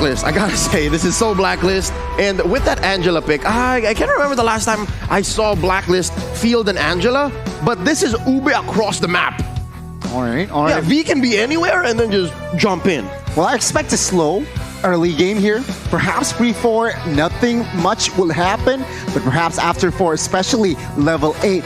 Blacklist. I gotta say, this is so Blacklist. And with that Angela pick, I can't remember the last time I saw Blacklist field an Angela, but this is Ube across the map. All right. Yeah, V can be anywhere and then just jump in. Well, I expect a slow early game here. Perhaps pre-4, nothing much will happen. But perhaps after 4, especially level 8,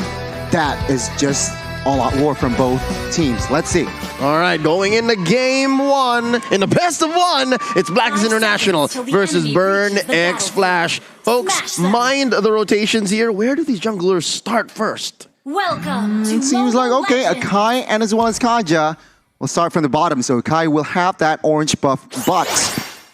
that is just all-out war from both teams. Let's see. All right, going into game 1, in the best of 1, it's Blacklist International versus Burn X Flash. Folks, mind the rotations here. Where do these junglers start first? Welcome to It seems like, okay, Akai and as well as Kaja will start from the bottom. So Akai will have that orange buff, but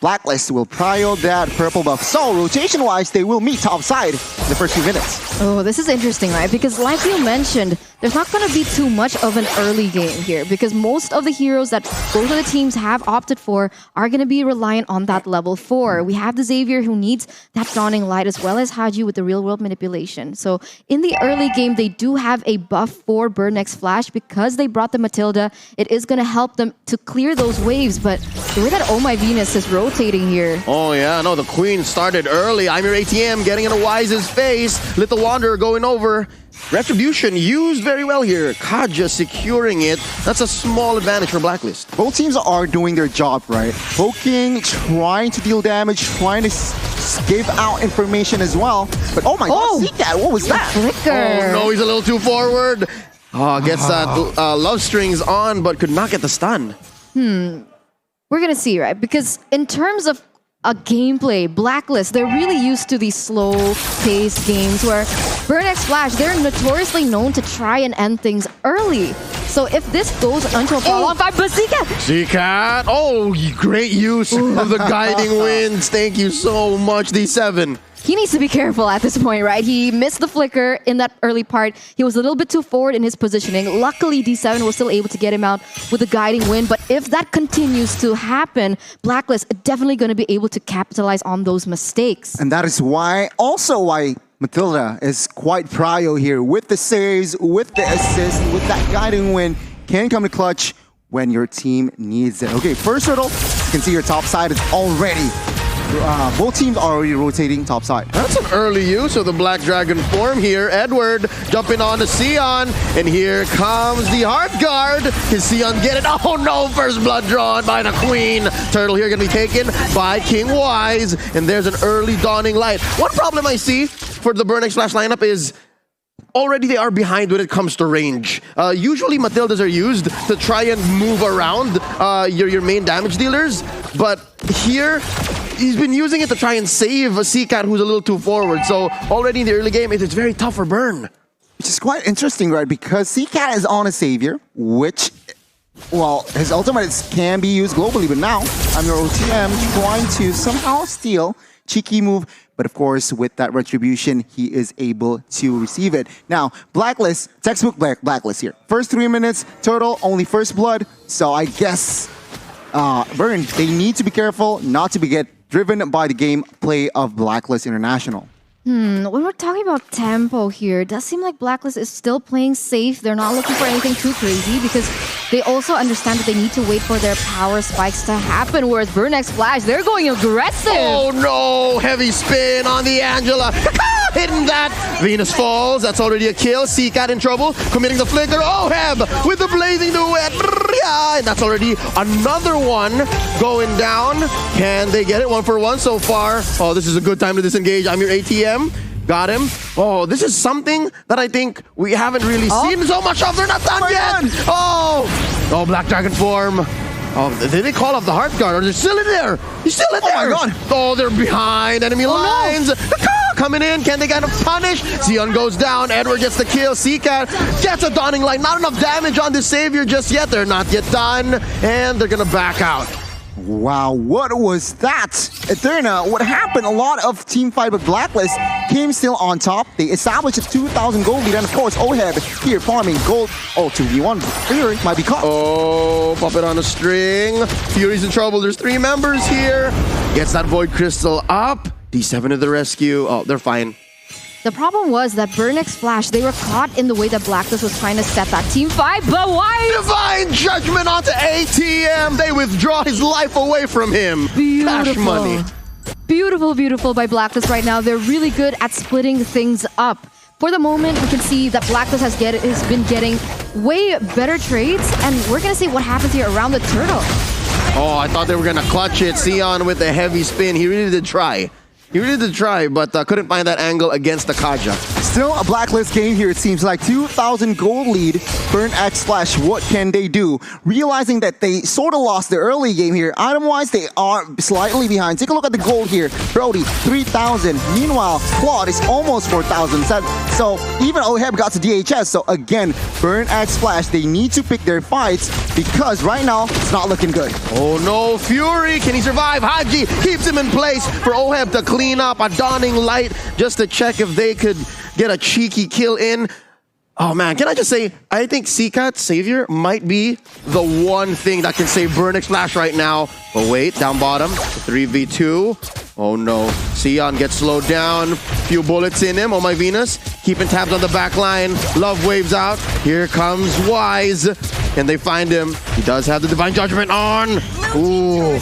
Blacklist will prio that purple buff. So rotation-wise, they will meet topside in the first few minutes. Oh, this is interesting, right? Because like you mentioned, there's not going to be too much of an early game here because most of the heroes that both of the teams have opted for are going to be reliant on that level 4. We have the Xavier who needs that Dawning Light as well as Haji with the real-world manipulation. So in the early game, they do have a buff for Burn X Flash because they brought the Matilda. It is going to help them to clear those waves, but the way that Oh My Venus is rotating here. Oh yeah, no, the Queen started early. I'm your ATM getting in a Wise's face. Little Wanderer going over. Retribution used very well here. Kaja securing it. That's a small advantage for Blacklist. Both teams are doing their job, right? Poking, trying to deal damage, trying to give out information as well. But oh my god, see that? What was that? Flicker. Oh no, he's a little too forward. Oh, gets that love strings on, but could not get the stun. We're going to see, right? Because in terms of a gameplay, Blacklist, they're really used to these slow-paced games where Burn X Flash, they're notoriously known to try and end things early. So if this goes until follow-up by BLCK, Zcat! Oh, great use of the guiding winds. Thank you so much, D7. he needs to be careful at this point, right? He missed the flicker in that early part. He was a little bit too forward in his positioning. Luckily, D7 was still able to get him out with the guiding wind. But if that continues to happen, Blacklist are definitely going to be able to capitalize on those mistakes. And that is why, also why Matilda is quite prio here with the saves, with the assist, with that guiding wind. Can come to clutch when your team needs it. Okay, first hurdle, you can see your top side is already both teams are already rotating top side. That's an early use of the Black Dragon form here. Edward jumping on to Sion, and here comes the Hearthguard. Can Sion get it? Oh no, first blood drawn by the Queen. Turtle here gonna be taken by King Wise, and there's an early Dawning Light. One problem I see for the Burn X Flash lineup is already they are behind when it comes to range. Usually Matildas are used to try and move around your main damage dealers, but here he's been using it to try and save a CCAT who's a little too forward. So already in the early game, it's very tough for Burn. Which is quite interesting, right? Because CCAT is on a Savior, which, well, his ultimate can be used globally, but now I'm your OTM trying to somehow steal. Cheeky move, but of course, with that Retribution, he is able to receive it. Now, Blacklist, textbook Blacklist here. First 3 minutes, total, only first blood. So I guess Burn, they need to be careful not to get driven by the gameplay of Blacklist International. When we're talking about tempo here, it does seem like Blacklist is still playing safe. They're not looking for anything too crazy because they also understand that they need to wait for their power spikes to happen, whereas Burn X Flash, they're going aggressive. Oh no, heavy spin on the Angela. Hitting that. Venus falls, that's already a kill. CCAT in trouble, committing the flicker. Oh, Heb with the blazing duet. And that's already another one going down. Can they get it? 1 for 1 so far. Oh, this is a good time to disengage. I'm your ATM. Got him. Oh, this is something that I think we haven't really seen so much of. They're not done yet. Oh, Black Dragon form. Oh, did they call off the Hearthguard? Or they're still in there? He's still in there. Oh my god. Oh, they're behind enemy lines. No. Coming in, can they get a punish? Sion goes down, Edward gets the kill, CCAT gets a Dawning Light. Not enough damage on this Savior just yet. They're not yet done, and they're gonna back out. Wow, what was that? Eterna, what happened? A lot of team fight with Blacklist came still on top. They established a 2,000 gold lead, and of course, Oheb here farming gold. Oh, 2v1. Fury might be caught. Oh, puppet on a string. Fury's in trouble. There's 3 members here. Gets that Void Crystal up. D7 to the rescue. Oh, they're fine. The problem was that Burn X Flash, they were caught in the way that Blacklist was trying to set that team fight, but why? Divine Judgment onto ATM. They withdraw his life away from him. Cash money. Beautiful, beautiful by Blacklist right now. They're really good at splitting things up. For the moment, we can see that Blacklist has been getting way better trades, and we're going to see what happens here around the turtle. Oh, I thought they were going to clutch it. Sion with the heavy spin. He really did try. He really did try, but couldn't find that angle against the Kaja. Still a Blacklist game here, it seems like. 2,000 gold lead. Burn X Flash, what can they do? Realizing that they sort of lost the early game here. Item-wise, they are slightly behind. Take a look at the gold here. Brody, 3,000. Meanwhile, Claude is almost 4,000. So even Oheb got to DHS. So again, Burn X Flash, they need to pick their fights because right now, it's not looking good. Oh no, Fury, can he survive? Haji keeps him in place for Oheb to clean up a dawning light just to check if they could get a cheeky kill in. Oh man, can I just say, I think CCAT Savior might be the one thing that can save Burn X Flash right now. But wait, down bottom, 3v2. Oh no, Sion gets slowed down. Few bullets in him. Oh my Venus, keeping tabs on the back line. Love waves out. Here comes Wise. And they find him. He does have the Divine Judgment on. Ooh.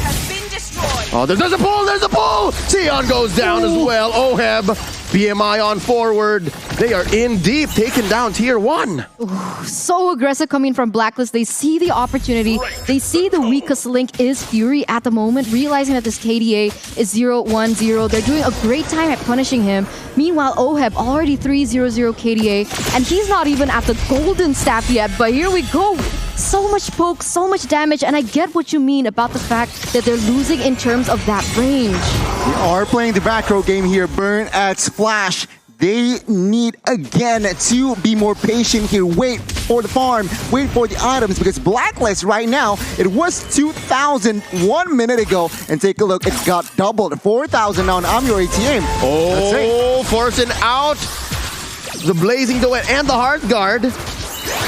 Oh, there's a pull, there's a pull! Sion goes down as well. Oheb, BMI on forward. They are in deep, taking down tier 1. So aggressive coming from Blacklist. They see the opportunity. They see the weakest link is Fury at the moment, realizing that this KDA is 0-1-0. They're doing a great time at punishing him. Meanwhile, Oheb already 3-0-0 KDA, and he's not even at the golden staff yet, but here we go. So much poke, so much damage, and I get what you mean about the fact that they're losing in terms of that range. We are playing the back row game here. Burn X Flash. They need, again, to be more patient here. Wait for the farm, wait for the items, because Blacklist right now, it was 2,000 1 minute ago, and take a look, it got doubled. 4,000 now, and I'm your ATM. Oh, forcing out the Blazing Duet and the Heart Guard.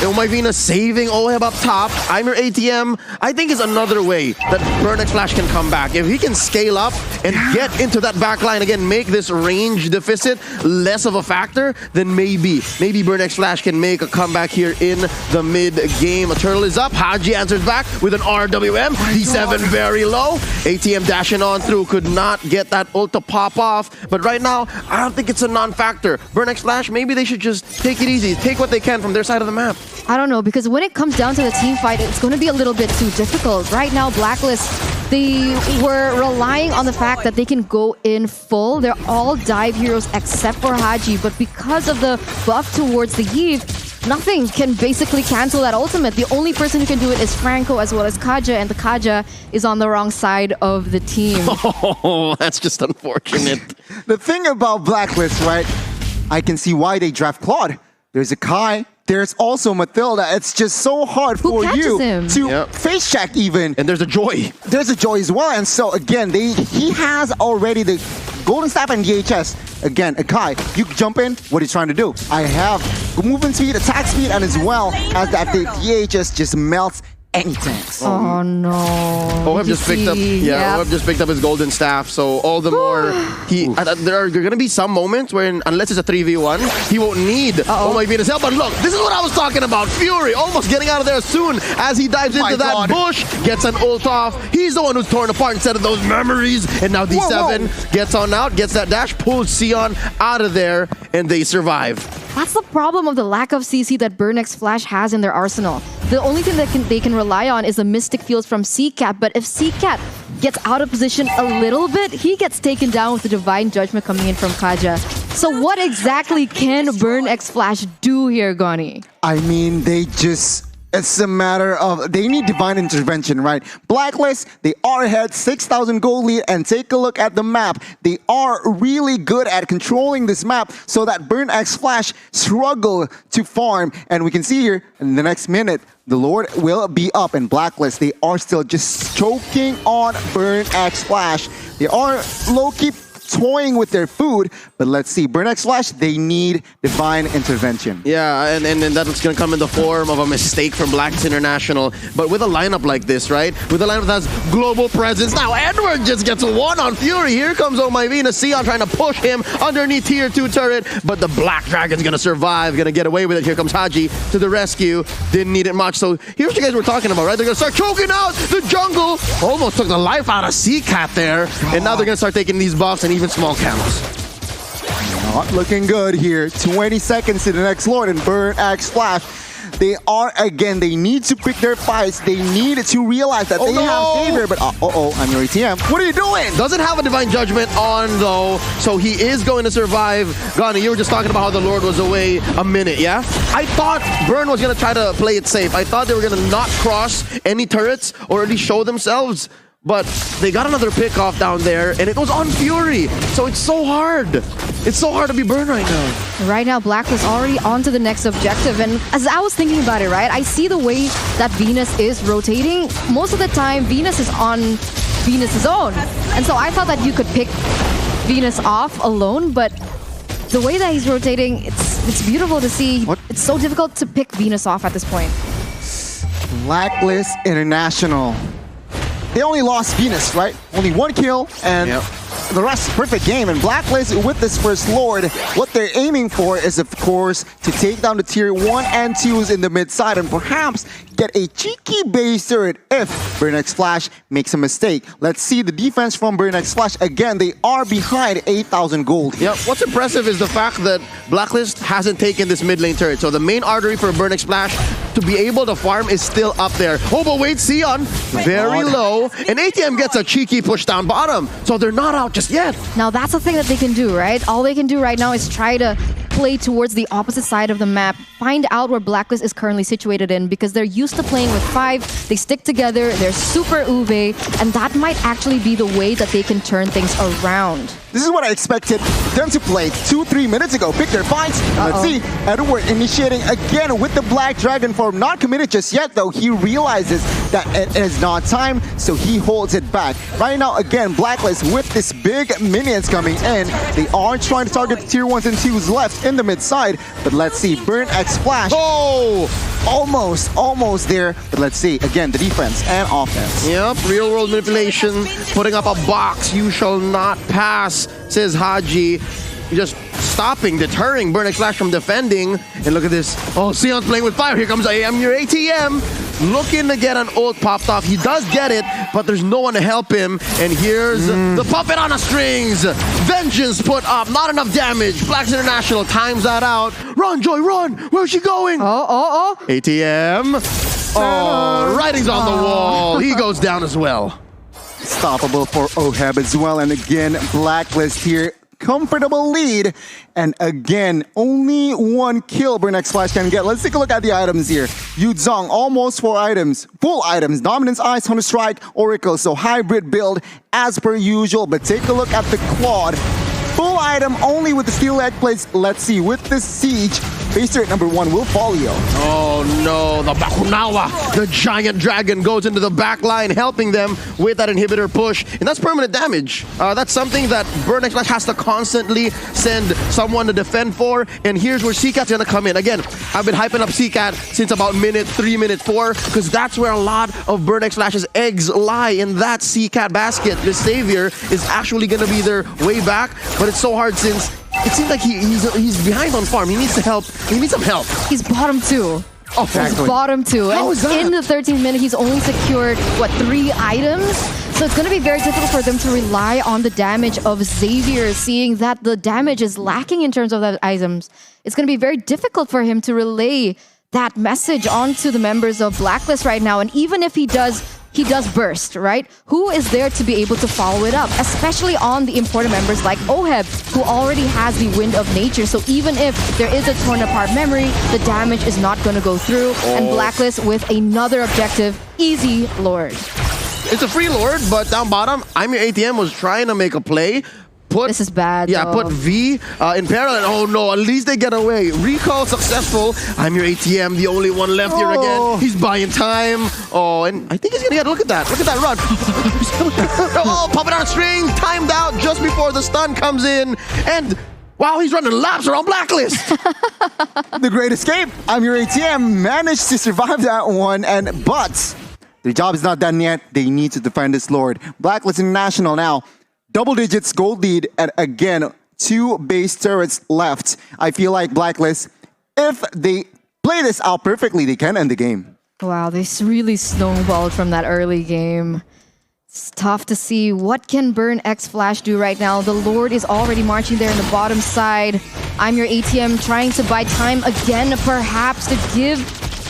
Oh my Venus saving Oheb up top. I'm your ATM. I think is another way that Burn X Flash can come back. If he can scale up and get into that back line again, make this range deficit less of a factor, then maybe Burn X Flash can make a comeback here in the mid game. A turtle is up. Haji answers back with an RWM. D7 very low. ATM dashing on through. Could not get that ult to pop off. But right now, I don't think it's a non-factor. Burn X Flash, maybe they should just take it easy. Take what they can from their side of the map. I don't know, because when it comes down to the team fight, it's going to be a little bit too difficult. Right now, Blacklist, they were relying on the fact that they can go in full. They're all dive heroes except for Haji, but because of the buff towards the Eve, nothing can basically cancel that ultimate. The only person who can do it is Franco as well as Kaja, and the Kaja is on the wrong side of the team. Oh, that's just unfortunate. The thing about Blacklist, right? I can see why they draft Claude. There's a Kai. There's also Mathilda. It's just so hard for you to face check even. And there's a Joy. There's a Joy as well. And so again, he has already the golden staff and DHS. Again, Akai, you jump in. What are you trying to do? I have movement speed, attack speed, and as well as that the DHS just melts any tanks. Oh no. Oheb just picked up. Yeah, Oheb just picked up his golden staff. So all the more there are going to be some moments when, unless it's a 3v1, he won't need Oh my Venus help. But look, this is what I was talking about. Fury almost getting out of there soon as he dives into that bush, gets an ult off. He's the one who's torn apart instead of those memories. And now D7 gets on out, gets that dash, pulls Sion out of there, and they survive. That's the problem of the lack of CC that Burn X Flash has in their arsenal. The only thing that they can rely on is the Mystic Fields from CCAT, but if CCAT gets out of position a little bit, he gets taken down with the Divine Judgment coming in from Kaja. So what exactly can Burn X Flash do here, Goni? I mean, they just... It's a matter of, they need divine intervention, right? Blacklist, they are ahead, 6,000 gold lead, and take a look at the map. They are really good at controlling this map so that Burn X Flash struggle to farm. And we can see here, in the next minute, the Lord will be up, and Blacklist, they are still just choking on Burn X Flash. They are low-key toying with their food. But let's see, Burnex Flash, they need divine intervention. Yeah, and that's going to come in the form of a mistake from Blacklist International. But with a lineup like this, right? With a lineup that has global presence. Now, Edward just gets one on Fury. Here comes Oh My Venus. Sion trying to push him underneath tier 2 turret. But the Black Dragon's going to survive, going to get away with it. Here comes Haji to the rescue. Didn't need it much. So here's what you guys were talking about, right? They're going to start choking out the jungle. Almost took the life out of CCAT there. And now they're going to start taking these buffs and even small camos. Not looking good here. 20 seconds to the next Lord and Burnex Flash. They are, again, they need to pick their fights. They need to realize that they have Savior, but I'm your ATM. What are you doing? Doesn't have a Divine Judgment on, though, so he is going to survive. Ghana, you were just talking about how the Lord was away a minute, yeah? I thought Burn was going to try to play it safe. I thought they were going to not cross any turrets or at least show themselves. But they got another pick off down there, and it was on Fury. So it's so hard. It's so hard to be burned right now. Right now, Blacklist already on to the next objective. And as I was thinking about it, right, I see the way that Venus is rotating. Most of the time, Venus is on Venus's own. And so I thought that you could pick Venus off alone, but the way that he's rotating, it's beautiful to see. What? It's so difficult to pick Venus off at this point. Blacklist International. They only lost Venus, right? Only 1 kill, and the rest perfect game. And Blacklist with this first Lord, what they're aiming for is, of course, to take down the tier 1 and 2s in the mid side and perhaps get a cheeky base turret if Burnex Flash makes a mistake. Let's see the defense from Burnex Flash. Again, they are behind 8,000 gold. Yeah, what's impressive is the fact that Blacklist hasn't taken this mid lane turret. So the main artery for Burnex Flash to be able to farm is still up there. Oh, but wait, Sion, very low. And ATM gets a cheeky push down bottom. So they're not out just yet. Now that's the thing that they can do, right? All they can do right now is try to play towards the opposite side of the map, find out where Blacklist is currently situated in, because they're used to playing with 5, they stick together, they're super Uwe, and that might actually be the way that they can turn things around. This is what I expected them to play 2-3 minutes ago. Pick their fights. Let's see. Edward initiating again with the Black Dragon form. Not committed just yet, though. He realizes that it is not time, so he holds it back. Right now, again, Blacklist with this big minions coming in. They are trying to target the tier 1s and 2s left in the mid side, but let's see. Burnex Flash. Oh! Almost there, but let's see. Again, the defense and offense. Yep, real world manipulation, putting up a box. You shall not pass, says Haji. Just stopping, deterring Burnex Flash from defending. And look at this. Oh, Sion's playing with fire. Here comes AM, your ATM. Looking to get an ult popped off. He does get it, but there's no one to help him. And here's the puppet on the strings. Vengeance put up. Not enough damage. Blacklist International times that out. Run, Joy, run. Where's she going? ATM. Oh, writing's on the wall. He goes down as well. Stoppable for Oheb as well. And again, Blacklist here. Comfortable lead, and again, only 1 kill Burnex Flash can get. Let's take a look at the items here. Yuzong, almost 4 items, full items. Dominance, Ice, Hunter Strike, Oracle, so hybrid build as per usual. But take a look at the Claude. Full item only with the steel edge plates. Let's see, with the Siege, base turret number 1 will follow you. Oh no, the Bakunawa, the giant dragon goes into the back line, helping them with that inhibitor push. And that's permanent damage. That's something that Burnex Flash has to constantly send someone to defend for. And here's where CCAT's gonna come in. Again, I've been hyping up CCAT since about minute 3, minute 4, because that's where a lot of Burnex Flash's eggs lie, in that CCAT basket. This Savior is actually gonna be their way back, but it's so hard since it seems like he's behind on farm. He needs to help. He needs some help. He's bottom 2. Oh, exactly. He's bottom 2. How is that? In the 13th minute, he's only secured, what, 3 items? So it's going to be very difficult for them to rely on the damage of Xavier, seeing that the damage is lacking in terms of the items. It's going to be very difficult for him to relay that message onto the members of Blacklist right now. And even if he does burst, right? Who is there to be able to follow it up? Especially on the important members like Oheb, who already has the Wind of Nature. So even if there is a torn apart memory, the damage is not going to go through. And Blacklist with another objective, easy Lord. It's a free Lord, but down bottom, I'm Your ATM was trying to make a play. This is bad. Yeah, put V in parallel. Oh no, at least they get away. Recall successful. I'm Your ATM, the only one left here again. He's buying time. Oh, and I think he's gonna get, look at that. Look at that run. Oh, pop it on a string. Timed out just before the stun comes in. And wow, he's running laps around Blacklist. The great escape. I'm your ATM. Managed to survive that one, but their job is not done yet. They need to defend this Lord. Blacklist International now, double digits gold lead, and again, 2 base turrets left. I feel like Blacklist, if they play this out perfectly, they can end the game. Wow, they really snowballed from that early game. It's tough to see what can Burn X Flash do right now. The Lord is already marching there in the bottom side. I'm your ATM trying to buy time again, perhaps to give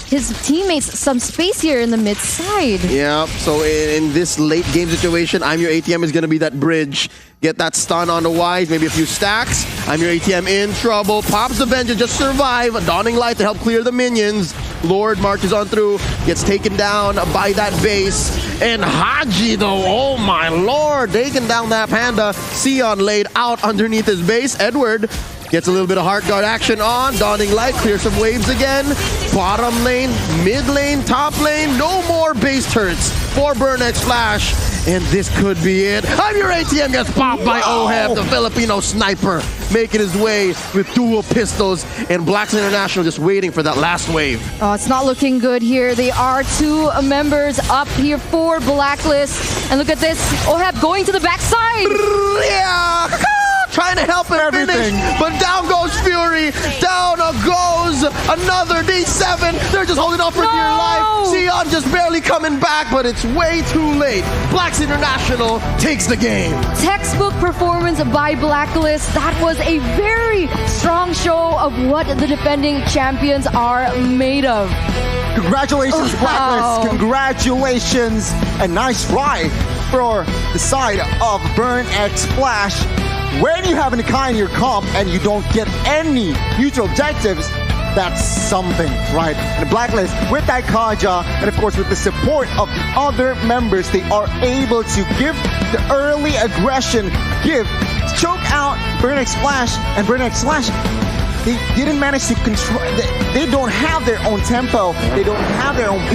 his teammates some space here in the mid side. Yeah, so in this late game situation, I'm your ATM is going to be that bridge. Get that stun on the Wise, maybe a few stacks. I'm your ATM in trouble. Pops the Vengeance, just survive. A Dawning Light to help clear the minions. Lord marches on through, gets taken down by that base. And Haji though, oh my lord, taking down that Panda. Sion laid out underneath his base. Edward gets a little bit of Heart Guard action on. Dawning Light, clear some waves again. Bottom lane, mid lane, top lane. No more base turrets for Burn X Flash. And this could be it. I'm your ATM gets popped by Oheb, the Filipino sniper, making his way with dual pistols. And Blacklist International just waiting for that last wave. Oh, it's not looking good here. They are 2 members up here for Blacklist. And look at this. Oheb going to the backside. Yeah! Trying to help him finish, but down goes Fury, down goes another D7. They're just holding on for dear life. Sion just barely coming back, but it's way too late. Blacks International takes the game. Textbook performance by Blacklist. That was a very strong show of what the defending champions are made of. Congratulations, Blacklist. Congratulations. A nice try for the side of Burn X Flash. When you have an Akai in your comp and you don't get any neutral objectives, that's something, right? And the Blacklist, with that Kaja, and of course with the support of the other members, they are able to give the early aggression, choke out Burn X Flash, and Burn X Flash, they didn't manage to control, they don't have their own tempo, they don't have their own pace.